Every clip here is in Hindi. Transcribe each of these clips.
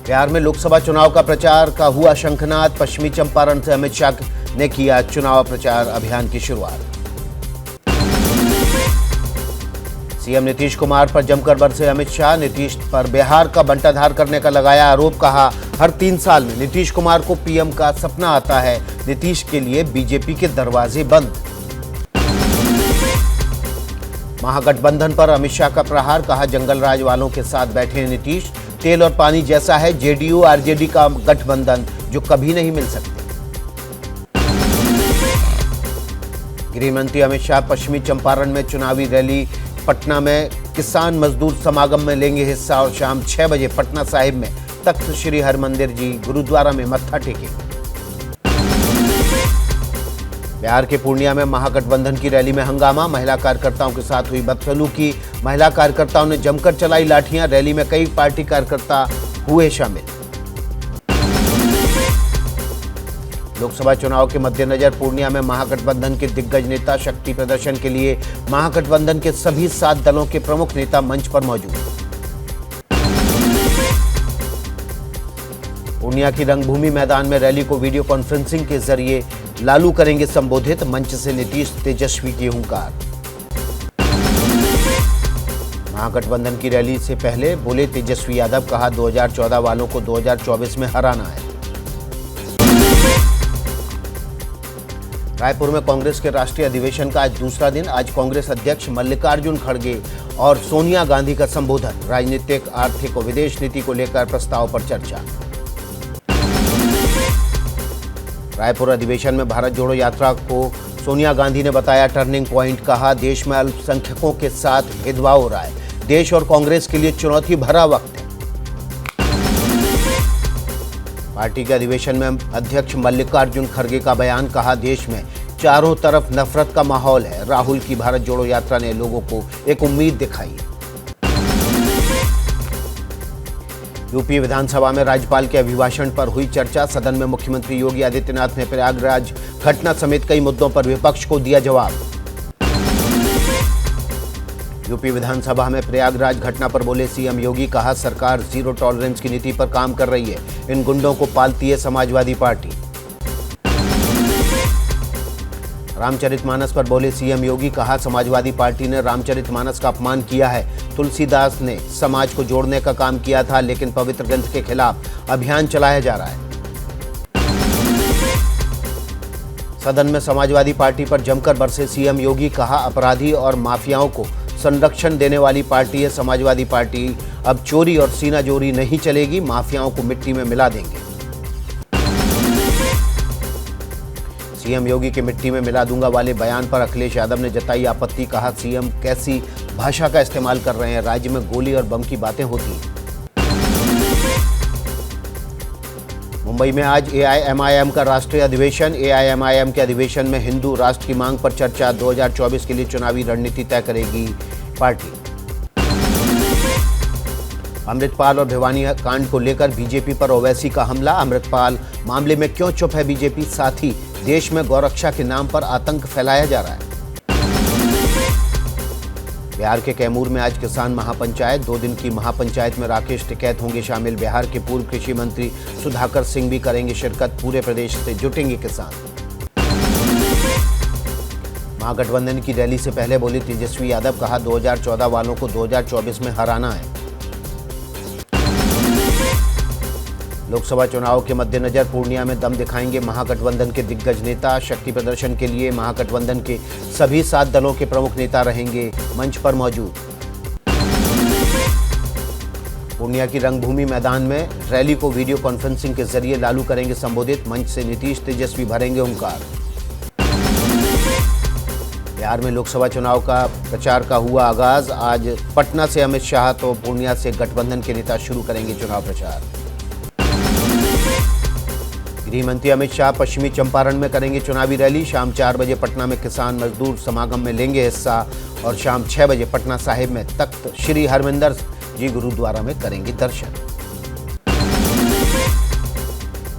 बिहार में लोकसभा चुनाव का प्रचार का हुआ शंखनाद। पश्चिमी चंपारण से अमित शाह ने किया चुनाव प्रचार अभियान की शुरुआत। सीएम नीतीश कुमार पर जमकर बरसे अमित शाह। नीतीश पर बिहार का बंटाधार करने का लगाया आरोप। कहा, हर 3 साल में नीतीश कुमार को पीएम का सपना आता है। नीतीश के लिए बीजेपी के दरवाजे बंद। महागठबंधन पर अमित शाह का प्रहार। कहा, जंगल राज वालों के साथ बैठे हैं नीतीश। तेल और पानी जैसा है जेडीयू आरजेडी का गठबंधन, जो कभी नहीं मिल सकते। गृह मंत्री अमित शाह पश्चिमी चंपारण में चुनावी रैली। पटना में किसान मजदूर समागम में लेंगे हिस्सा और शाम 6 बजे पटना साहिब में तख्त श्री हरमंदिर जी गुरुद्वारा में मत्था टेकेंगे। बिहार के पूर्णिया में महागठबंधन की रैली में हंगामा। महिला कार्यकर्ताओं के साथ हुई बदसलूकी। महिला कार्यकर्ताओं ने जमकर चलाई लाठियां। रैली में कई पार्टी कार्यकर्ता हुए शामिल। लोकसभा चुनाव के मद्देनजर पूर्णिया में महागठबंधन के दिग्गज नेता शक्ति प्रदर्शन के लिए महागठबंधन के सभी 7 दलों के प्रमुख नेता मंच पर मौजूद। पूर्णिया की रंगभूमि मैदान में रैली को वीडियो कॉन्फ्रेंसिंग के जरिए लालू करेंगे संबोधित। मंच से नीतीश तेजस्वी की हुंकार। महागठबंधन की रैली से पहले बोले तेजस्वी यादव। कहा, 2014 वालों को 2024 में हराना है। रायपुर में कांग्रेस के राष्ट्रीय अधिवेशन का आज दूसरा दिन। आज कांग्रेस अध्यक्ष मल्लिकार्जुन खड़गे और सोनिया गांधी का संबोधन। राजनीतिक, आर्थिक और विदेश नीति को लेकर प्रस्ताव पर चर्चा। रायपुर अधिवेशन में भारत जोड़ो यात्रा को सोनिया गांधी ने बताया टर्निंग पॉइंट। कहा, देश में अल्पसंख्यकों के साथ भेदभाव हो रहा है। देश और कांग्रेस के लिए चुनौती भरा वक्त है। पार्टी के अधिवेशन में अध्यक्ष मल्लिकार्जुन खड़गे का बयान। कहा, देश में चारों तरफ नफरत का माहौल है। राहुल की भारत जोड़ो यात्रा ने लोगों को एक उम्मीद दिखाई। यूपी विधानसभा में राज्यपाल के अभिभाषण पर हुई चर्चा। सदन में मुख्यमंत्री योगी आदित्यनाथ ने प्रयागराज घटना समेत कई मुद्दों पर विपक्ष को दिया जवाब। यूपी विधानसभा में प्रयागराज घटना पर बोले सीएम योगी। कहा, सरकार जीरो टॉलरेंस की नीति पर काम कर रही है। इन गुंडों को पालती है समाजवादी पार्टी। रामचरितमानस पर बोले सीएम योगी। कहा, समाजवादी पार्टी ने रामचरितमानस का अपमान किया है। तुलसीदास ने समाज को जोड़ने का काम किया था, लेकिन पवित्र ग्रंथ के खिलाफ अभियान चलाया जा रहा है। सदन में समाजवादी पार्टी पर जमकर बरसे सीएम योगी। कहा, अपराधी और माफियाओं को संरक्षण देने वाली पार्टी है समाजवादी पार्टी। अब चोरी और सीनाजोरी नहीं चलेगी। माफियाओं को मिट्टी में मिला देंगे। सीएम योगी के मिट्टी में मिला दूंगा वाले बयान पर अखिलेश यादव ने जताई आपत्ति। कहा, सीएम कैसी भाषा का इस्तेमाल कर रहे हैं। राज्य में गोली और बम की बातें होती हैं। मुंबई में आज एआईएमआईएम का राष्ट्रीय अधिवेशन। एआईएमआईएम के अधिवेशन में हिंदू राष्ट्र की मांग पर चर्चा। 2024 के लिए चुनावी रणनीति तय करेगी पार्टी। अमृतपाल और भिवानी कांड को लेकर बीजेपी पर ओवैसी का हमला। अमृतपाल मामले में क्यों चुप है बीजेपी। साथ ही देश में गौरक्षा के नाम पर आतंक फैलाया जा रहा है। बिहार के कैमूर में आज किसान महापंचायत। 2 दिन की महापंचायत में राकेश टिकैत होंगे शामिल। बिहार के पूर्व कृषि मंत्री सुधाकर सिंह भी करेंगे शिरकत। पूरे प्रदेश से जुटेंगे किसान। महागठबंधन की रैली से पहले बोली तेजस्वी यादव। कहा, 2014 वालों को 2024 में हराना है। लोकसभा चुनाव के मद्देनजर पूर्णिया में दम दिखाएंगे महागठबंधन के दिग्गज नेता। शक्ति प्रदर्शन के लिए महागठबंधन के सभी 7 दलों के प्रमुख नेता रहेंगे मंच पर मौजूद। पूर्णिया की रंगभूमि मैदान में रैली को वीडियो कॉन्फ्रेंसिंग के जरिए लालू करेंगे संबोधित। मंच से नीतीश तेजस्वी भरेंगे हुंकार। बिहार में लोकसभा चुनाव का प्रचार का हुआ आगाज। आज पटना से अमित शाह तो पूर्णिया से गठबंधन के नेता शुरू करेंगे चुनाव प्रचार। गृह मंत्री अमित शाह पश्चिमी चंपारण में करेंगे चुनावी रैली। शाम 4 बजे पटना में किसान मजदूर समागम में लेंगे हिस्सा और शाम 6 बजे पटना साहिब में तख्त श्री हरमंदिर जी गुरुद्वारा में करेंगे दर्शन।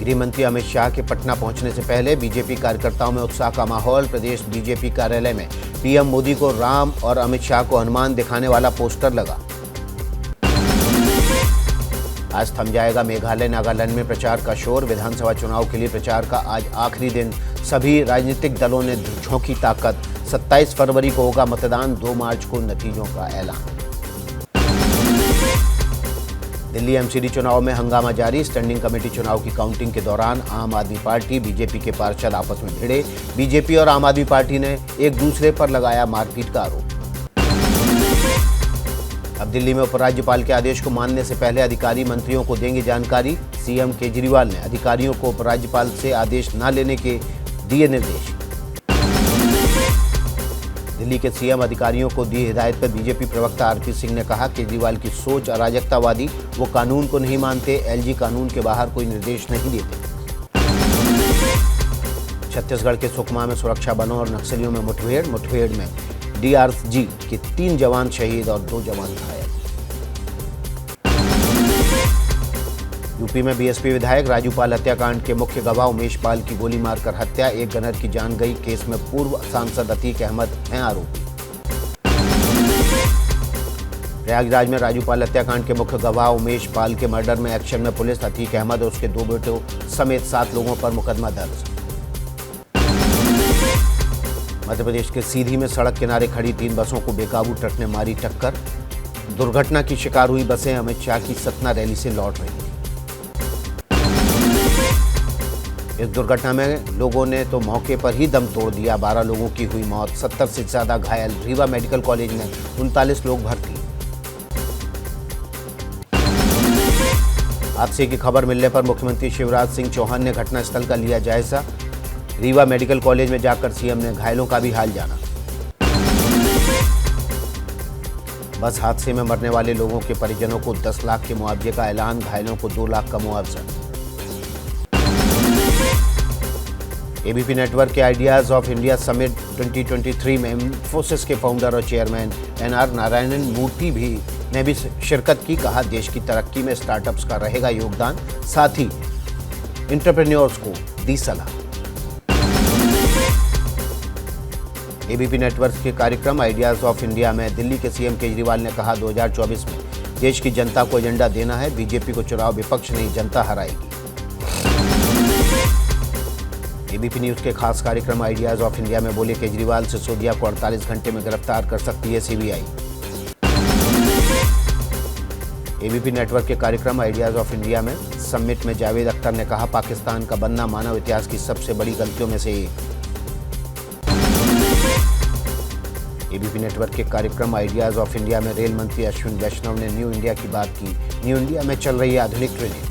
गृह मंत्री अमित शाह के पटना पहुंचने से पहले बीजेपी कार्यकर्ताओं में उत्साह का माहौल। प्रदेश बीजेपी कार्यालय में पीएम मोदी को राम और अमित शाह को हनुमान दिखाने वाला पोस्टर लगा। आज थम जाएगा मेघालय नागालैंड में प्रचार का शोर। विधानसभा चुनाव के लिए प्रचार का आज आखिरी दिन। सभी राजनीतिक दलों ने झोंकी ताकत। 27 फरवरी को होगा मतदान। 2 मार्च को नतीजों का ऐलान। दिल्ली एमसीडी चुनाव में हंगामा जारी। स्टैंडिंग कमेटी चुनाव की काउंटिंग के दौरान आम आदमी पार्टी बीजेपी के पार्षद आपस में भिड़े। बीजेपी और आम आदमी पार्टी ने एक दूसरे पर लगाया मारपीट का आरोप। अब दिल्ली में उपराज्यपाल के आदेश को मानने से पहले अधिकारी मंत्रियों को देंगे जानकारी। सीएम केजरीवाल ने अधिकारियों को उपराज्यपाल से आदेश न लेने के दिए निर्देश। दिल्ली के सीएम अधिकारियों को दी हिदायत पर बीजेपी प्रवक्ता आरपी सिंह ने कहा, केजरीवाल की सोच अराजकतावादी, वो कानून को नहीं मानते। एलजी कानून के बाहर कोई निर्देश नहीं देते। छत्तीसगढ़ के सुकमा में सुरक्षा बलों और नक्सलियों में मुठभेड़ में डीआरजी के 3 जवान शहीद और 2 जवान घायल। यूपी में बीएसपी विधायक राजू पाल हत्याकांड के मुख्य गवाह उमेश पाल की गोली मारकर हत्या। 1 गनर की जान गई। केस में पूर्व सांसद अतीक अहमद हैं आरोपी। प्रयागराज में राजू पाल हत्याकांड के मुख्य गवाह उमेश पाल के मर्डर में एक्शन में पुलिस। अतीक अहमद और उसके 2 बेटों समेत 7 लोगों पर मुकदमा दर्ज। मध्य प्रदेश के सीधी में सड़क किनारे खड़ी 3 बसों को बेकाबू ट्रक ने मारी टक्कर। दुर्घटना की शिकार हुई बसें अमित शाह की सतना रैली से लौट रही थी। इस दुर्घटना में लोगों ने तो मौके पर ही दम तोड़ दिया। 12 लोगों की हुई मौत, 70 से ज्यादा घायल। रीवा मेडिकल कॉलेज में 39 लोग भर्ती। हादसे की खबर मिलने पर मुख्यमंत्री शिवराज सिंह चौहान ने घटनास्थल का लिया जायजा। रीवा मेडिकल कॉलेज में जाकर सीएम ने घायलों का भी हाल जाना। बस हादसे में मरने वाले लोगों के परिजनों को 10 लाख के मुआवजे का ऐलान। घायलों को 2 लाख का मुआवजा। एबीपी नेटवर्क के आइडियाज ऑफ इंडिया समिट 2023 में इंफोसिस के फाउंडर और चेयरमैन एनआर नारायणन मूर्ति ने भी शिरकत की। कहा, देश की तरक्की में स्टार्टअप्स का रहेगा योगदान। साथ ही एंटरप्रेन्योर्स को दी सलाह। एबीपी नेटवर्क के कार्यक्रम आइडियाज ऑफ इंडिया में दिल्ली के सीएम केजरीवाल ने कहा, 2024 में देश की जनता को एजेंडा देना है। बीजेपी को चुनाव विपक्ष नहीं, जनता हराएगी। एबीपी न्यूज के खास कार्यक्रम आइडियाज ऑफ इंडिया में बोले केजरीवाल, सिसोदिया को 48 घंटे में गिरफ्तार कर सकती है सीबीआई। एबीपी नेटवर्क के कार्यक्रम आइडियाज ऑफ इंडिया में समिट में जावेद अख्तर ने कहा, पाकिस्तान का बनना मानव इतिहास की सबसे बड़ी गलतियों में से एक। एबीपी नेटवर्क के कार्यक्रम आइडियाज ऑफ इंडिया में रेल मंत्री अश्विन वैष्णव ने न्यू इंडिया की बात की। न्यू इंडिया में चल रही है आधुनिक ट्रेनें।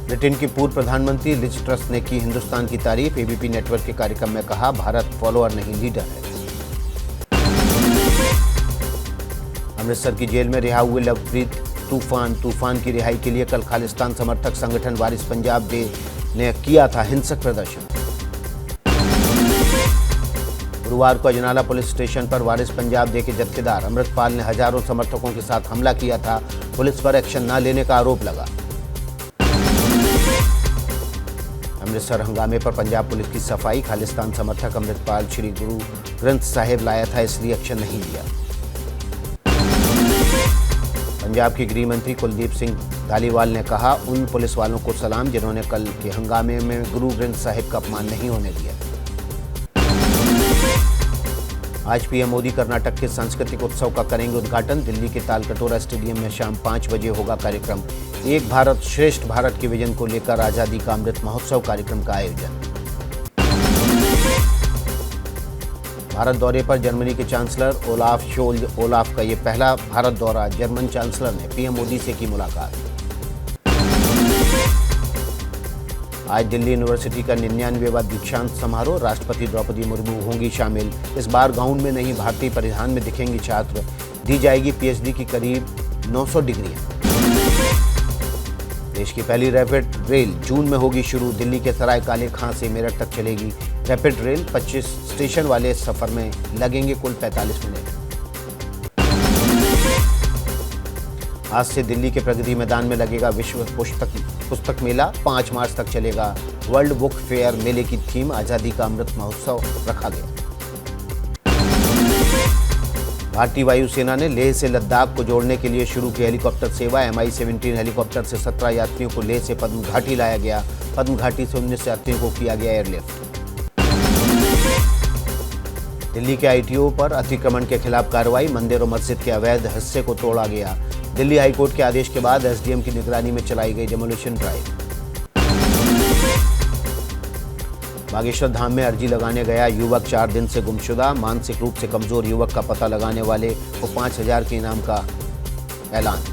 ब्रिटेन की पूर्व प्रधानमंत्री लिज ट्रस ने की हिंदुस्तान की तारीफ। एबीपी नेटवर्क के कार्यक्रम में कहा, भारत फॉलोअर नहीं लीडर है। अमृतसर की जेल में रिहा हुए लवप्रीत तूफान की रिहाई के लिए कल खालिस्तान समर्थक संगठन वारिस पंजाब डे ने किया था हिंसक प्रदर्शन। गुरुवार को अजनाला पुलिस स्टेशन पर वारिस पंजाब डे के जत्थेदार अमृतपाल ने हजारों समर्थकों के साथ हमला किया था। पुलिस पर एक्शन न लेने का आरोप लगा। अमृतसर हंगामे पर पंजाब पुलिस की सफाई। खालिस्तान समर्थक अमृतपाल श्री गुरु ग्रंथ साहिब लाया था, इसलिए एक्शन नहीं लिया। पंजाब के गृह मंत्री कुलदीप सिंह धालीवाल ने कहा, उन पुलिस वालों को सलाम जिन्होंने कल के हंगामे में गुरु ग्रंथ साहिब का अपमान नहीं होने दिया। आज पीएम मोदी कर्नाटक के सांस्कृतिक उत्सव का करेंगे उद्घाटन। दिल्ली के तालकटोरा स्टेडियम में शाम 5 बजे होगा कार्यक्रम। एक भारत श्रेष्ठ भारत के विजन को लेकर आजादी का अमृत महोत्सव कार्यक्रम का आयोजन। भारत दौरे पर जर्मनी के चांसलर ओलाफ शोल्ज। ओलाफ का ये पहला भारत दौरा। जर्मन चांसलर ने पीएम मोदी से की मुलाकात। आज दिल्ली यूनिवर्सिटी का 99वां दीक्षांत समारोह। राष्ट्रपति द्रौपदी मुर्मू होंगी शामिल। इस बार गाउन में नहीं, भारतीय परिधान में दिखेंगी छात्र। दी जाएगी पीएचडी की करीब 900 डिग्रियां। देश की पहली रैपिड रेल जून में होगी शुरू। दिल्ली के सराय काले खां से मेरठ तक चलेगी रैपिड रेल। 25 स्टेशन वाले सफर में लगेंगे कुल 45 मिनट। आज से दिल्ली के प्रगति मैदान में लगेगा विश्व पुस्तक मेला। 5 मार्च तक चलेगा। World book fair. मेले की थीम आजादी का अमृत महोत्सव रखा गया। भारतीय वायुसेना ने लेह से लद्दाख को जोड़ने के लिए शुरू की हेलीकॉप्टर सेवा। MI-17 हेलीकॉप्टर से 17 यात्रियों को लेह से पद्म घाटी लाया गया। पद्म घाटी से 19 यात्रियों को किया गया एयरलिफ्ट। दिल्ली के ITO पर अतिक्रमण के खिलाफ कार्रवाई। मंदिर और मस्जिद के अवैध हिस्से को तोड़ा गया। दिल्ली हाईकोर्ट के आदेश के बाद SDM की निगरानी में चलाई गई डेमोलिशन ड्राइव। बागेश्वर धाम में अर्जी लगाने गया युवक 4 दिन से गुमशुदा। मानसिक रूप से कमजोर युवक का पता लगाने वाले को 5,000 के इनाम का ऐलान।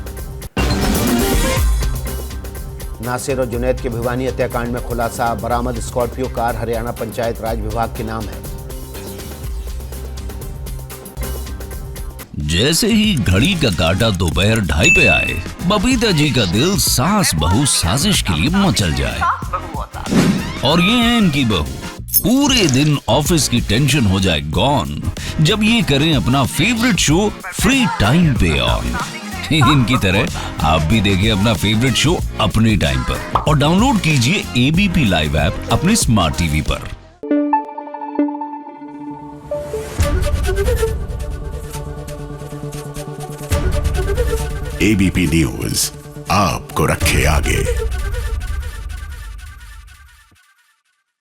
नासिर और जुनैद के भिवानी हत्याकांड में खुलासा। बरामद स्कॉर्पियो कार हरियाणा पंचायत राज विभाग के नाम है। जैसे ही घड़ी का काटा दोपहर 2:30 पे आए, बबीता जी का दिल सास बहू साजिश के लिए मचल जाए। और ये है इनकी बहू, पूरे दिन ऑफिस की टेंशन हो जाए गॉन जब ये करें अपना फेवरेट शो फ्री टाइम पे ऑन। इनकी तरह आप भी देखिए अपना फेवरेट शो अपने टाइम पर और डाउनलोड कीजिए ABP लाइव ऐप अपने स्मार्ट टीवी पर। ABP न्यूज आपको रखे आगे।